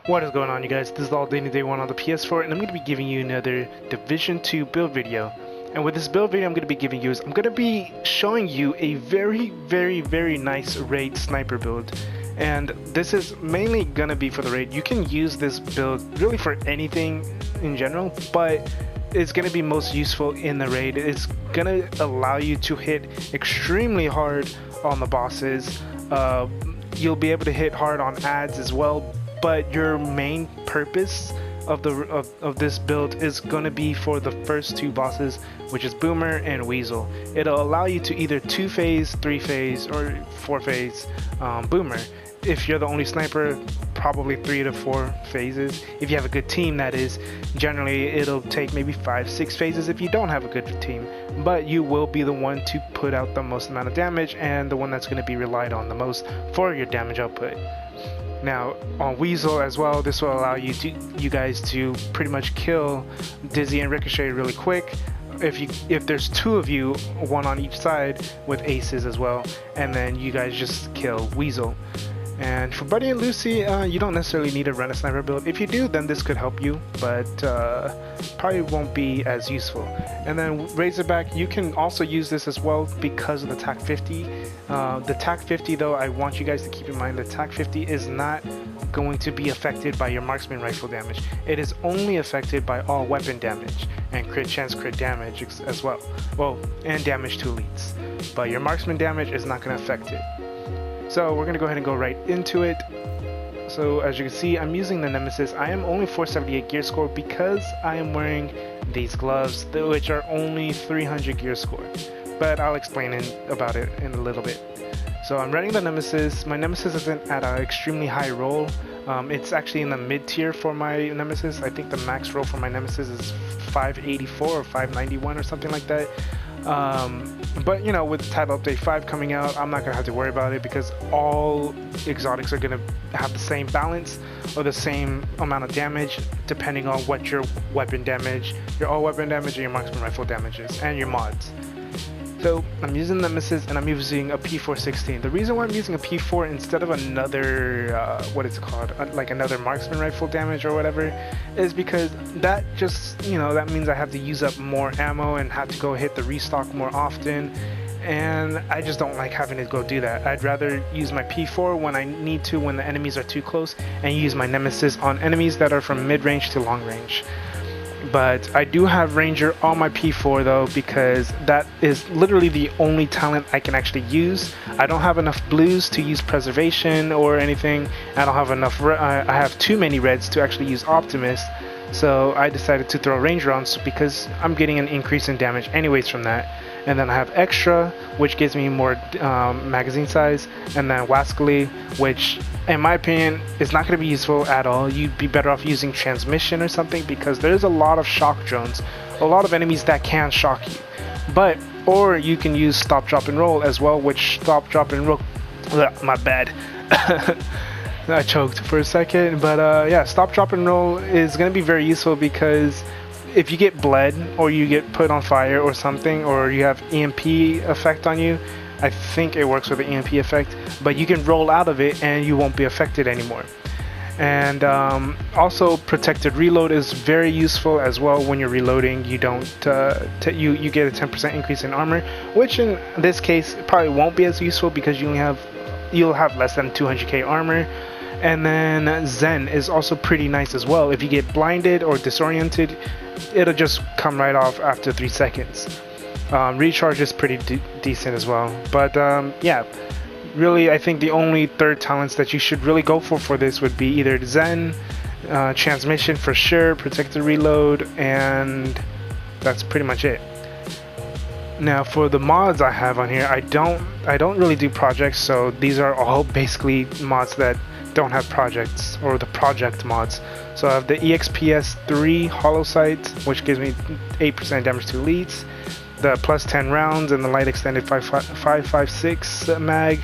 What is going on, you guys? This is All Day 1 on the PS4, and I'm going to be giving you another Division 2 build video. And with this build video I'm going to be giving you is I'm going to be showing you a very nice raid sniper build. And this is mainly going to be for the raid. You can use this build really for anything in general, but it's going to be most useful in the raid. It's going to allow you to hit extremely hard on the bosses. You'll be able to hit hard on ads as well. But your main purpose of this build is going to be for the first two bosses, which is Boomer and Weasel. It'll allow you to either 2-phase, 3-phase, or 4-phase Boomer. If you're the only sniper, probably 3 to 4 phases. If you have a good team, that is. Generally, it'll take maybe 5-6 phases if you don't have a good team. But you will be the one to put out the most amount of damage and the one that's going to be relied on the most for your damage output. Now on Weasel as well, this will allow you guys to pretty much kill Dizzy and Ricochet really quick. If there's two of you, one on each side with aces as well, and then you guys just kill Weasel. And for Buddy and Lucy, you don't necessarily need to run a sniper build. If you do, then this could help you, but probably won't be as useful. And then Razorback, you can also use this as well because of the TAC 50. The TAC 50 though, I want you guys to keep in mind the TAC 50 is not going to be affected by your marksman rifle damage. It is only affected by all weapon damage and crit chance crit damage as well. Well, and damage to elites. But your marksman damage is not going to affect it. So we're going to go ahead and go right into it. So as you can see, I'm using the Nemesis. I am only 478 gear score because I am wearing these gloves, which are only 300 gear score. But I'll explain about it in a little bit. So I'm running the Nemesis. My Nemesis isn't at an extremely high roll. It's actually in the mid tier for my Nemesis. I think the max roll for my Nemesis is 584 or 591 or something like that. But you know, with Title Update 5 coming out, I'm not gonna have to worry about it because all exotics are gonna have the same balance or the same amount of damage depending on what your weapon damage, your all weapon damage, and your marksman rifle damage is, and your mods. So I'm using Nemesis and I'm using a P416. The reason why I'm using a P4 instead of another, what is it called, like another marksman rifle damage or whatever, is because that just, you know, that means I have to use up more ammo and have to go hit the restock more often. And I just don't like having to go do that. I'd rather use my P4 when I need to, when the enemies are too close, and use my Nemesis on enemies that are from mid-range to long range. But I do have Ranger on my P4 though, because that is literally the only talent I can actually use. I don't have enough blues to use preservation or anything. I don't have enough, I have too many reds to actually use Optimist. So I decided to throw Ranger on because I'm getting an increase in damage anyways from that. And then I have Extra, which gives me more magazine size, and then Wascally, which in my opinion is not going to be useful at all. You'd be better off using Transmission or something because there's a lot of shock drones, a lot of enemies that can shock you. But, or you can use Stop, Drop, and Roll as well, which Stop, Drop, and Roll, my bad. I choked for a second, but yeah, Stop, Drop, and Roll is going to be very useful because if you get bled or you get put on fire or something, or you have EMP effect on you, I think it works with the EMP effect, but you can roll out of it and you won't be affected anymore. And also Protected Reload is very useful as well. When you're reloading, you don't you get a 10% increase in armor, which in this case probably won't be as useful because you'll have less than 200k armor. And then Zen is also pretty nice as well. If you get blinded or disoriented, it'll just come right off after 3 seconds. Recharge is pretty decent as well. But yeah, really I think the only third talents that you should really go for this would be either Zen, Transmission for sure, Protected Reload, and that's pretty much it. Now for the mods I have on here, I don't really do projects, so these are all basically mods that don't have projects, or the project mods. So I have the EXPS 3 Hollow Sight, which gives me 8% damage to elites, the plus 10 rounds, and the light extended 5.56 mag,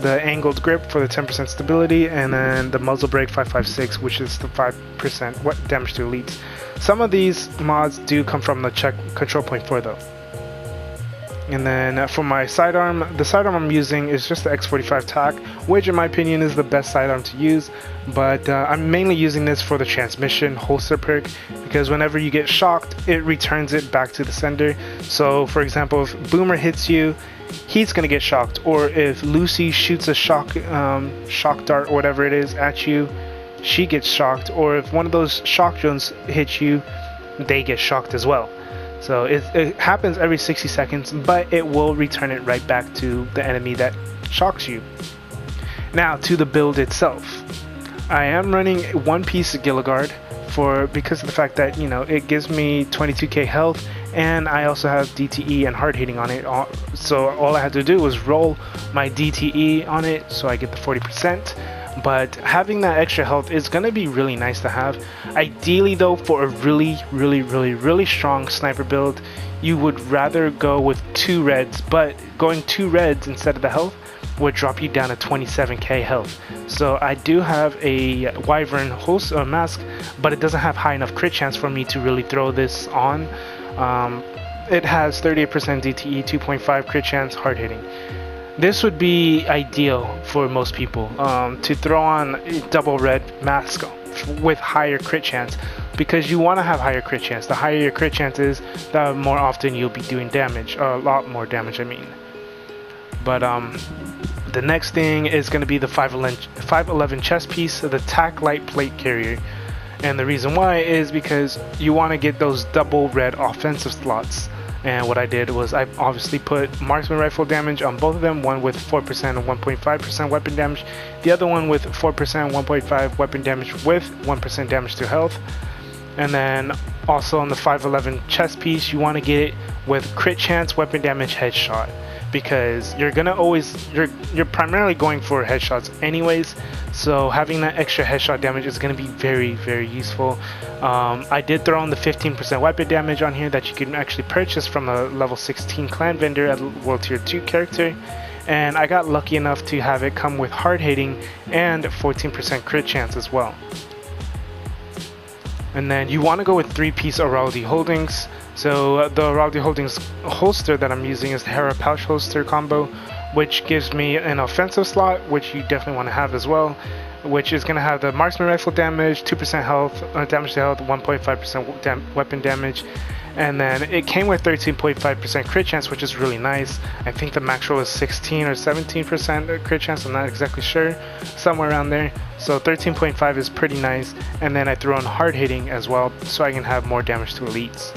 the angled grip for the 10% stability, and then the muzzle brake 5.56, which is the 5% damage to elites. Some of these mods do come from the check control point 4 though. And then for my sidearm, the sidearm I'm using is just the X45 TAC, which in my opinion is the best sidearm to use. But I'm mainly using this for the transmission holster perk, because whenever you get shocked, it returns it back to the sender. So for example, if Boomer hits you, he's gonna get shocked. Or if Lucy shoots a shock dart or whatever it is at you, she gets shocked. Or if one of those shock drones hits you, they get shocked as well. So it happens every 60 seconds, but it will return it right back to the enemy that shocks you. Now to the build itself. I am running one piece of Gilligard because of the fact that, you know, it gives me 22k health, and I also have DTE and hard hitting on it. So all I had to do was roll my DTE on it so I get the 40%. But having that extra health is going to be really nice to have. Ideally though, for a really strong sniper build, you would rather go with 2 reds, but going 2 reds instead of the health would drop you down to 27k health. So I do have a Wyvern holster mask, but it doesn't have high enough crit chance for me to really throw this on. It has 38% DTE, 2.5 crit chance, hard hitting. This would be ideal for most people, to throw on a double red mask with higher crit chance, because you want to have higher crit chance. The higher your crit chance is, the more often you'll be doing damage, a lot more damage I mean. But the next thing is going to be the 511 chest piece of the TAC light plate carrier. And the reason why is because you want to get those double red offensive slots. And what I did was I obviously put marksman rifle damage on both of them, one with 4% and 1.5% weapon damage, the other one with 4% and 1.5 weapon damage with 1% damage to health. And then also on the 511 chest piece, you want to get it with crit chance, weapon damage, headshot, because you're primarily going for headshots anyways, so having that extra headshot damage is going to be very useful. I did throw on the 15% weapon damage on here that you can actually purchase from a level 16 clan vendor at world tier 2 character, and I got lucky enough to have it come with hard hitting and 14% crit chance as well. And then you want to go with 3-piece Araldi Holdings. So the Araldi Holdings holster that I'm using is the Hera pouch holster combo, which gives me an offensive slot, which you definitely want to have as well, which is going to have the marksman rifle damage, 2% health, damage to health, 1.5% weapon damage, and then it came with 13.5% crit chance, which is really nice. I think the max roll is 16 or 17% crit chance, I'm not exactly sure, somewhere around there. So 13.5 is pretty nice, and then I throw in hard hitting as well, so I can have more damage to elites.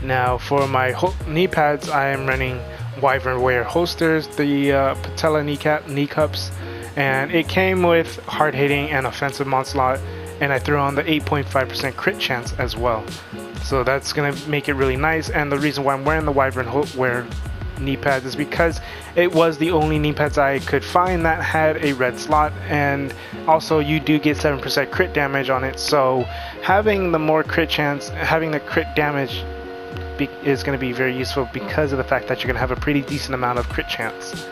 Now for my knee pads, I am running Wyvern Wear holsters, the patella knee cups, and it came with hard hitting and offensive onslaught, and I threw on the 8.5% crit chance as well. So that's gonna make it really nice. And the reason why I'm wearing the Wyvern Wear knee pads is because it was the only knee pads I could find that had a red slot, and also you do get 7% crit damage on it, so having the more crit chance, having the crit damage is going to be very useful because of the fact that you're going to have a pretty decent amount of crit chance.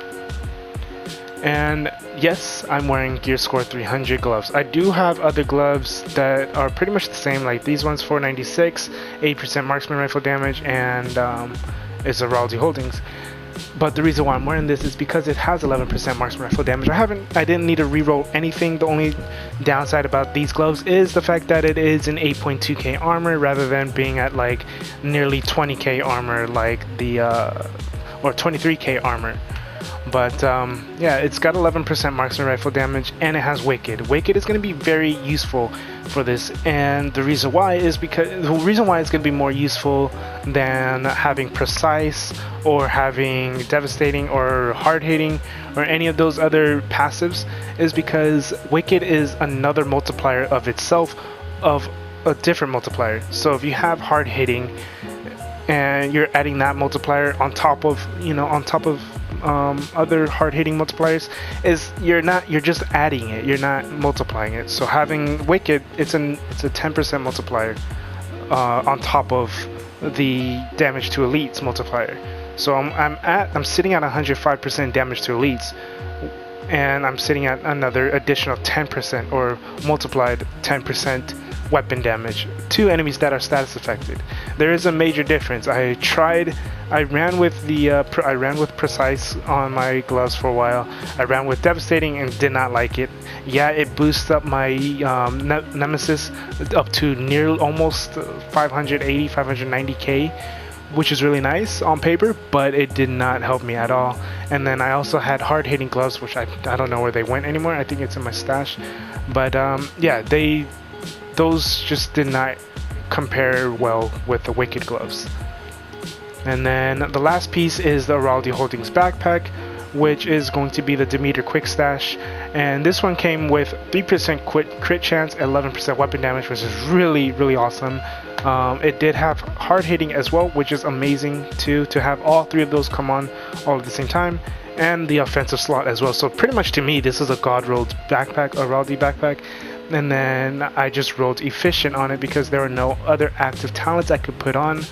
And yes, I'm wearing Gear Score 300 gloves. I do have other gloves that are pretty much the same, like these ones, 496, 8% marksman rifle damage, and it's Araldi Holdings. But the reason why I'm wearing this is because it has 11% marksman rifle damage. I didn't need to reroll anything. The only downside about these gloves is the fact that it is an 8.2k armor rather than being at like nearly 20k armor, like the or 23k armor. But yeah, it's got 11% marksman rifle damage, and it has Wicked. Wicked is going to be very useful for this, and the reason why is because it's going to be more useful than having Precise or having Devastating or Hard Hitting or any of those other passives is because Wicked is another multiplier of itself, of a different multiplier. So if you have Hard Hitting and you're adding that multiplier on top of other hard-hitting multipliers, is you're just adding it, you're not multiplying it. So having Wicked, it's a 10% multiplier on top of the damage to elites multiplier. So I'm sitting at 105% damage to elites, and I'm sitting at another additional 10% or multiplied 10% weapon damage to enemies that are status affected. there is a major difference. I ran with the I ran with Precise on my gloves for a while. I ran with Devastating and did not like it. Yeah, it boosts up my Nemesis up to near almost 580, 590k, which is really nice on paper, but it did not help me at all. And then I also had hard-hitting gloves, which I don't know where they went anymore. I think it's in my stash. But yeah, those just did not compare well with the Wicked gloves. And then the last piece is the Araldi Holdings backpack, which is going to be the Demeter Quick Stash. And this one came with 3% crit chance, 11% weapon damage, which is really, really awesome. It did have hard hitting as well, which is amazing too, to have all three of those come on all at the same time, and the offensive slot as well. So pretty much to me, this is a god rolled backpack, a Araldi backpack. And then I just rolled efficient on it because there were no other active talents I could put on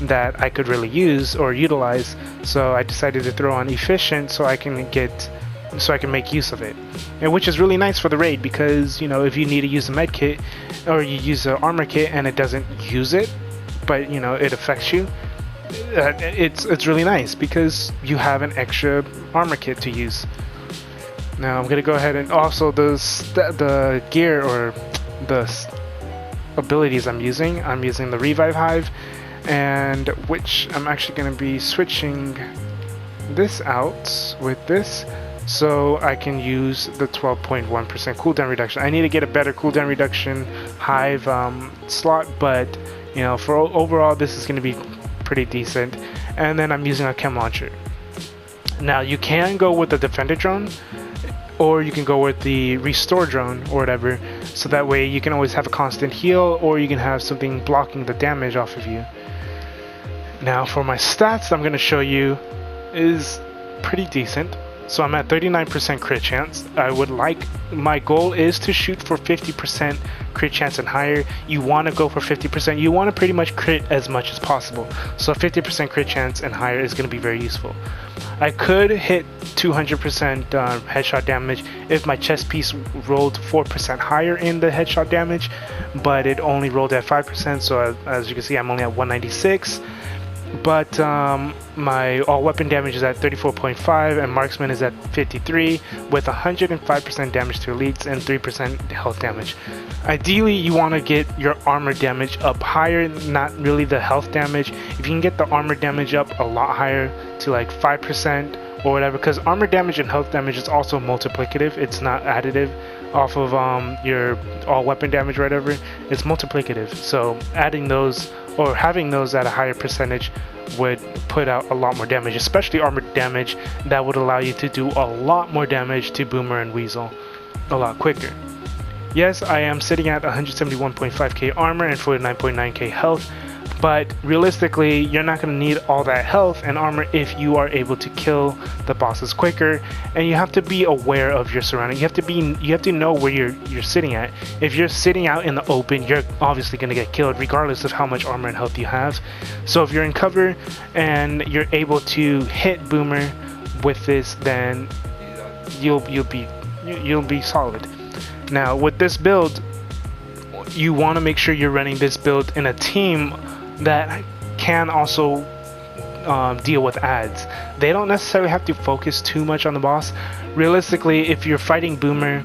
that I could really use or utilize. So I decided to throw on efficient so I can make use of it, and which is really nice for the raid, because you know, if you need to use a med kit or you use an armor kit and it doesn't use it, but you know it affects you, it's really nice because you have an extra armor kit to use. Now I'm gonna go ahead and also the gear or the abilities I'm using the Revive Hive, and which I'm actually gonna be switching this out with this, so I can use the 12.1% cooldown reduction. I need to get a better cooldown reduction Hive slot, but you know, for overall this is going to be pretty decent. And then I'm using a chem launcher. Now you can go with the defender drone, or you can go with the restore drone or whatever, so that way you can always have a constant heal, or you can have something blocking the damage off of you. Now for my stats I'm going to show you is pretty decent. So I'm at 39% crit chance. My goal is to shoot for 50% crit chance and higher. You want to go for 50%. You want to pretty much crit as much as possible. So 50% crit chance and higher is going to be very useful. I could hit 200% headshot damage if my chest piece rolled 4% higher in the headshot damage, but it only rolled at 5%. So as you can see, I'm only at 196. But my all weapon damage is at 34.5 and marksman is at 53 with 105% damage to elites and 3% health damage. Ideally you want to get your armor damage up higher, not really the health damage. If you can get the armor damage up a lot higher to like 5% or whatever, because armor damage and health damage is also multiplicative, it's not additive off of your all weapon damage or whatever, it's multiplicative. So adding those or having those at a higher percentage would put out a lot more damage, especially armor damage. That would allow you to do a lot more damage to Boomer and Weasel a lot quicker. Yes, I am sitting at 171.5k armor and 49.9k health, but realistically you're not going to need all that health and armor if you are able to kill the bosses quicker. And you have to be aware of your surroundings. You have to know where you're sitting at. If you're sitting out in the open, you're obviously going to get killed regardless of how much armor and health you have. So if you're in cover and you're able to hit Boomer with this, then you'll be solid. Now with this build, you want to make sure you're running this build in a team that can also deal with ads. They don't necessarily have to focus too much on the boss. Realistically, if you're fighting Boomer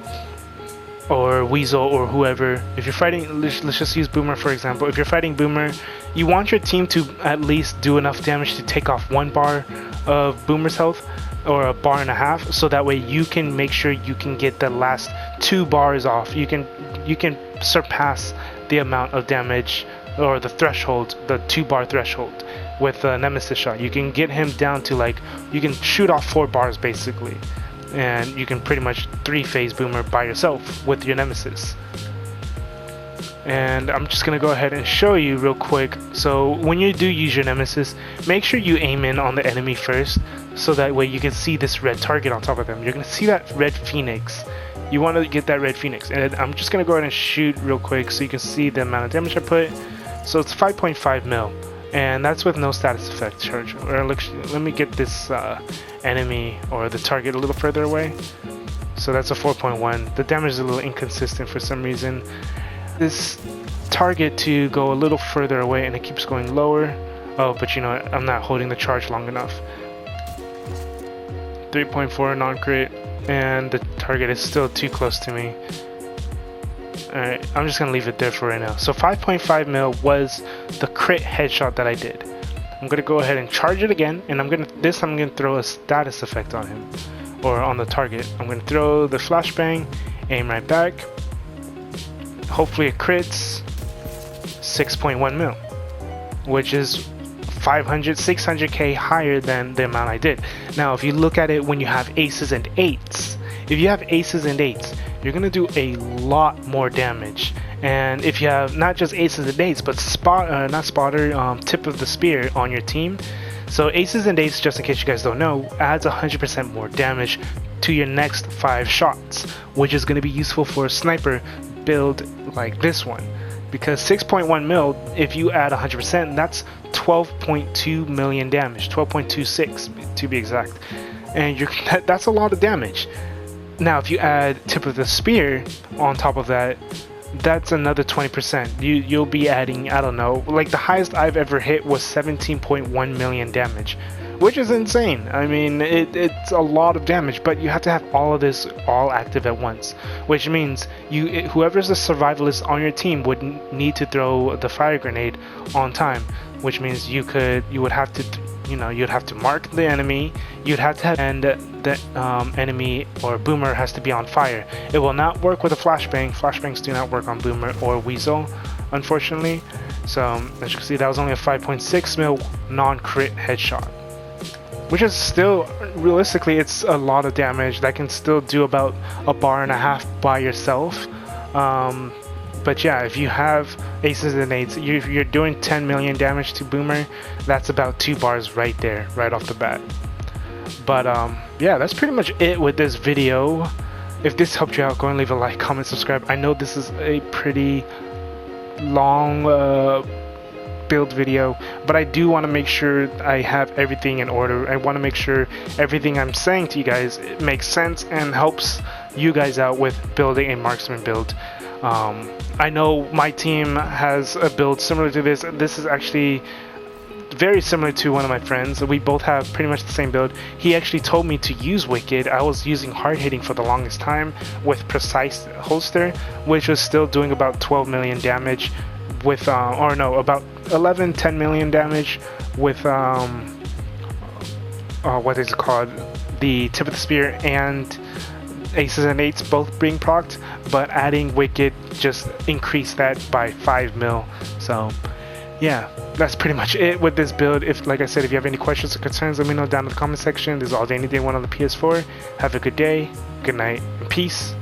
or Weasel or whoever, if you're fighting, let's just use Boomer for example. If you're fighting Boomer, you want your team to at least do enough damage to take off 1 bar of Boomer's health, or a bar and a half, so that way you can make sure you can get the last 2 bars off. You can surpass the amount of damage or the threshold, the 2 bar threshold with a nemesis shot. You can get him down to like, you can shoot off 4 bars basically, and you can pretty much 3-phase Boomer by yourself with your nemesis. And I'm just gonna go ahead and show you real quick. So when you do use your nemesis, make sure you aim in on the enemy first, so that way you can see this red target on top of them. You're gonna see that red phoenix. You want to get that red phoenix, and I'm just gonna go ahead and shoot real quick so you can see the amount of damage I put. So it's 5.5 mil, and that's with no status effect charge. Or let me get this enemy or the target a little further away. So that's a 4.1. The damage is a little inconsistent for some reason. This target to go a little further away, and it keeps going lower. Oh, but you know what? I'm not holding the charge long enough. 3.4 non-crit, and the target is still too close to me. Alright, I'm just gonna leave it there for right now. So 5.5 mil was the crit headshot that I did. I'm gonna go ahead and charge it again, and I'm gonna throw a status effect on him, or on the target. I'm gonna throw the flashbang, aim right back. Hopefully it crits. 6.1 mil, which is 600k higher than the amount I did. Now, if you look at it when you have aces and eights, you're gonna do a lot more damage. And if you have not just aces and eights, but tip of the spear on your team. So aces and eights, just in case you guys don't know, adds 100% more damage to your next 5 shots, which is gonna be useful for a sniper build like this one. Because 6.1 mil, if you add 100%, that's 12.2 million damage, 12.26 to be exact, and that's a lot of damage. Now, if you add tip of the spear on top of that, that's another 20%. You'll be adding, I don't know, like the highest I've ever hit was 17.1 million damage, which is insane. I mean, it's a lot of damage, but you have to have all of this all active at once, which means whoever's the survivalist on your team would need to throw the fire grenade on time, which means you would have to, you'd have to mark the enemy, you'd have to have, and the enemy or boomer has to be on fire. It will not work with a flashbang. Flashbangs do not work on boomer or weasel, unfortunately. So as you can see, that was only a 5.6 mil non-crit headshot, which is still, realistically, it's a lot of damage. That can still do about a bar and a half by yourself. But yeah, if you have aces and eights, you're doing 10 million damage to boomer. That's about 2 bars right there, right off the bat. But yeah, that's pretty much it with this video. If this helped you out, go and leave a like, comment, subscribe. I know this is a pretty long build video, but I do want to make sure I have everything in order. I want to make sure everything I'm saying to you guys makes sense and helps you guys out with building a marksman build. I know my team has a build similar to this. This is actually very similar to one of my friends. We both have pretty much the same build. He actually told me to use Wicked. I was using hard hitting for the longest time with precise holster, which was still doing about 12 million damage with or no, about 10 million damage with what is it called, the tip of the spear and aces and eights both being procced, but adding Wicked just increased that by 5 mil. So yeah, that's pretty much it with this build. Like I said, if you have any questions or concerns, let me know down in the comment section. This is all day, any day one on the PS4. Have a good day, good night, and peace.